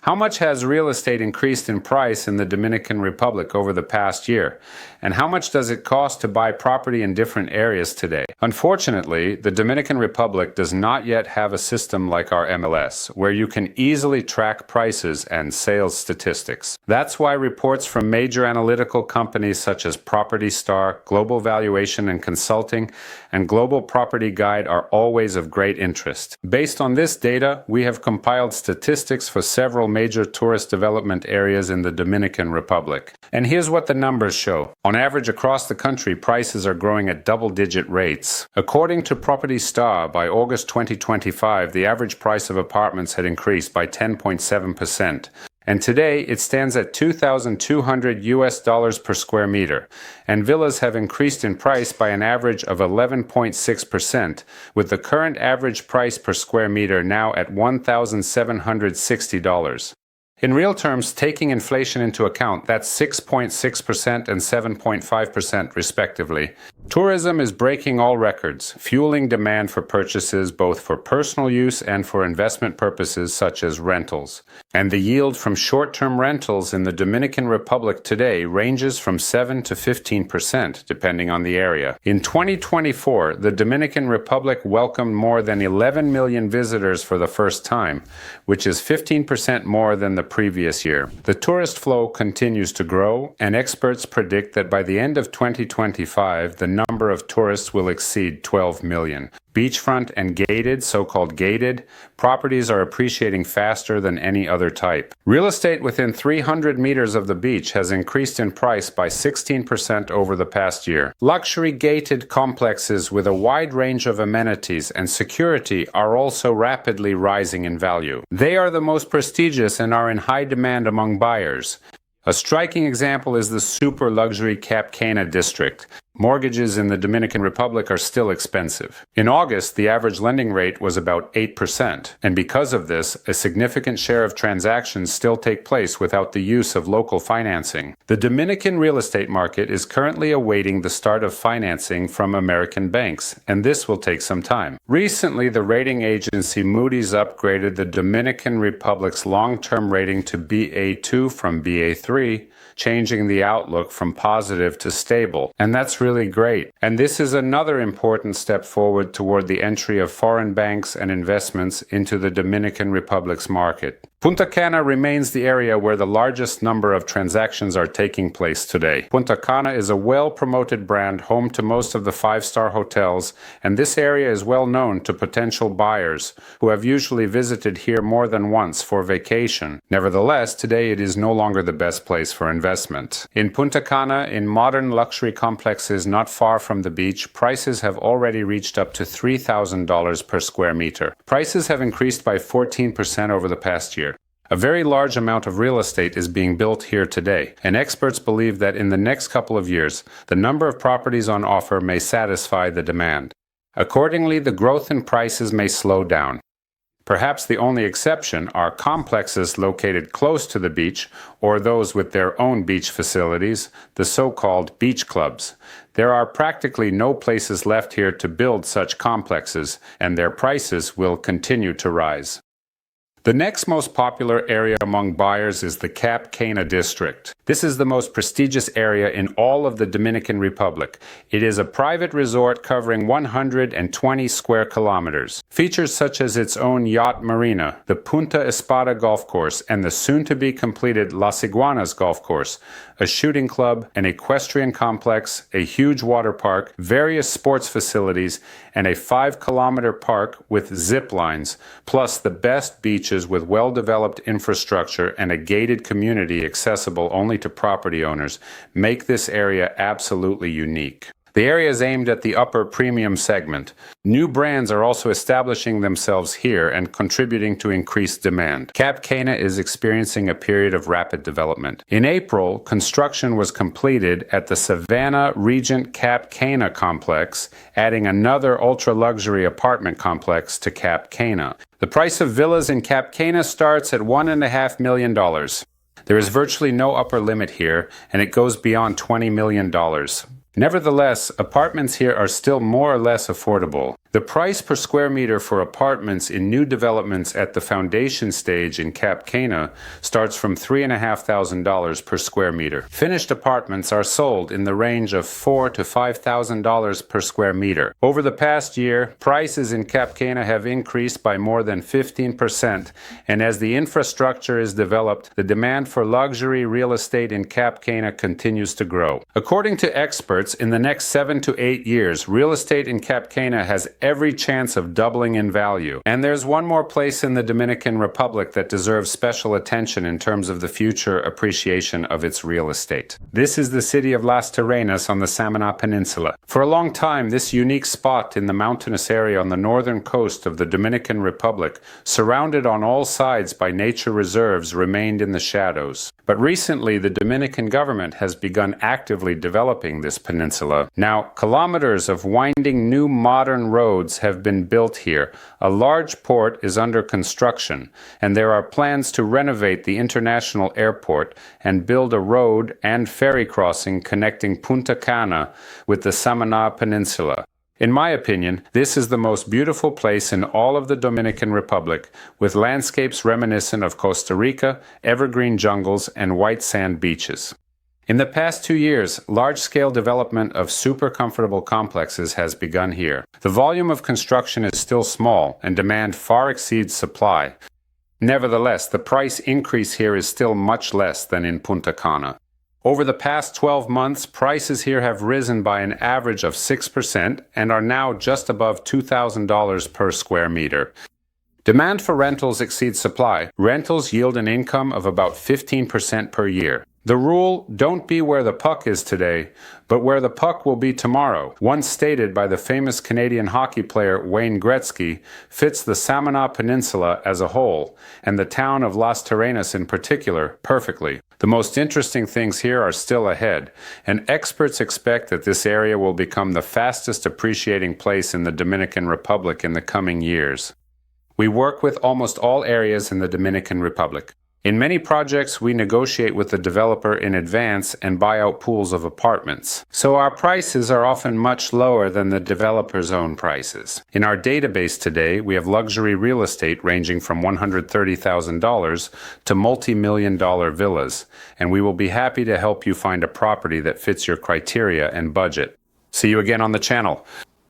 How much has real estate increased in price in the Dominican Republic over the past year? And how much does it cost to buy property in different areas today? Unfortunately, the Dominican Republic does not yet have a system like our MLS, where you can easily track prices and sales statistics. That's why reports from major analytical companies such as Property Star, Global Valuation and Consulting, and Global Property Guide are always of great interest. Based on this data, we have compiled statistics for several major tourist development areas in the Dominican Republic. And here's what the numbers show. On average across the country, prices are growing at double-digit rates. According to Property Star, by August 2025, the average price of apartments had increased by 10.7%. And today it stands at $2,200 per square meter, and villas have increased in price by an average of 11.6%, with the current average price per square meter now at $1,760. In real terms, taking inflation into account, that's 6.6% and 7.5% respectively. Tourism is breaking all records, fueling demand for purchases both for personal use and for investment purposes such as rentals. And the yield from short-term rentals in the Dominican Republic today ranges from 7 to 15%, depending on the area. In 2024, the Dominican Republic welcomed more than 11 million visitors for the first time, which is 15% more than the previous year. The tourist flow continues to grow, and experts predict that by the end of 2025, the number of tourists will exceed 12 million. Beachfront and gated, so-called gated, properties are appreciating faster than any other type. Real estate within 300 meters of the beach has increased in price by 16% over the past year. Luxury gated complexes with a wide range of amenities and security are also rapidly rising in value. They are the most prestigious and are in high demand among buyers. A striking example is the super luxury Cap Cana district. Mortgages in the Dominican Republic are still expensive. In August, the average lending rate was about 8%, and because of this, a significant share of transactions still take place without the use of local financing. The Dominican real estate market is currently awaiting the start of financing from American banks, and this will take some time. Recently, the rating agency Moody's upgraded the Dominican Republic's long-term rating to Ba2 from Ba3, changing the outlook from positive to stable. And that's really great. And this is another important step forward toward the entry of foreign banks and investments into the Dominican Republic's market. Punta Cana remains the area where the largest number of transactions are taking place today. Punta Cana is a well-promoted brand home to most of the five-star hotels, and this area is well known to potential buyers who have usually visited here more than once for vacation. Nevertheless, today it is no longer the best place for investment. In Punta Cana, in modern luxury complexes not far from the beach, prices have already reached up to $3,000 per square meter. Prices have increased by 14% over the past year. A very large amount of real estate is being built here today, and experts believe that in the next couple of years, the number of properties on offer may satisfy the demand. Accordingly, the growth in prices may slow down. Perhaps the only exception are complexes located close to the beach or those with their own beach facilities, the so-called beach clubs. There are practically no places left here to build such complexes, and their prices will continue to rise. The next most popular area among buyers is the Cap Cana district. This is the most prestigious area in all of the Dominican Republic. It is a private resort covering 120 square kilometers. Features such as its own yacht marina, the Punta Espada golf course, and the soon-to-be completed Las Iguanas golf course, a shooting club, an equestrian complex, a huge water park, various sports facilities, and a 5-kilometer park with zip lines, plus the best beaches with well-developed infrastructure and a gated community accessible only to property owners, make this area absolutely unique. The area is aimed at the upper premium segment. New brands are also establishing themselves here and contributing to increased demand. Cap Cana is experiencing a period of rapid development. In April, construction was completed at the Samaná Regent Cap Cana complex, adding another ultra-luxury apartment complex to Cap Cana. The price of villas in Cap Cana starts at $1.5 million. There is virtually no upper limit here, and it goes beyond $20 million. Nevertheless, apartments here are still more or less affordable. The price per square meter for apartments in new developments at the foundation stage in Cap Cana starts from $3,500 per square meter. Finished apartments are sold in the range of $4,000 to $5,000 per square meter. Over the past year, prices in Cap Cana have increased by more than 15%, and as the infrastructure is developed, the demand for luxury real estate in Cap Cana continues to grow. According to experts, in the next 7 to 8 years, real estate in Cap Cana has every chance of doubling in value. And there's one more place in the Dominican Republic that deserves special attention in terms of the future appreciation of its real estate. This is the city of Las Terrenas on the Samaná Peninsula. For a long time, this unique spot in the mountainous area on the northern coast of the Dominican Republic, surrounded on all sides by nature reserves, remained in the shadows. But recently, the Dominican government has begun actively developing this peninsula. Now, kilometers of winding new modern roads have been built here. A large port is under construction, and there are plans to renovate the international airport and build a road and ferry crossing connecting Punta Cana with the Samaná Peninsula. In my opinion, this is the most beautiful place in all of the Dominican Republic, with landscapes reminiscent of Costa Rica, evergreen jungles, and white sand beaches. In the past 2 years, large-scale development of super comfortable complexes has begun here. The volume of construction is still small, and demand far exceeds supply. Nevertheless, the price increase here is still much less than in Punta Cana. Over the past 12 months, prices here have risen by an average of 6% and are now just above $2,000 per square meter. Demand for rentals exceeds supply. Rentals yield an income of about 15% per year. The rule, don't be where the puck is today, but where the puck will be tomorrow, once stated by the famous Canadian hockey player Wayne Gretzky, fits the Samaná Peninsula as a whole, and the town of Las Terrenas in particular, perfectly. The most interesting things here are still ahead, and experts expect that this area will become the fastest appreciating place in the Dominican Republic in the coming years. We work with almost all areas in the Dominican Republic. In many projects, we negotiate with the developer in advance and buy out pools of apartments. So our prices are often much lower than the developer's own prices. In our database today, we have luxury real estate ranging from $130,000 to multi-million-dollar villas, and we will be happy to help you find a property that fits your criteria and budget. See you again on the channel.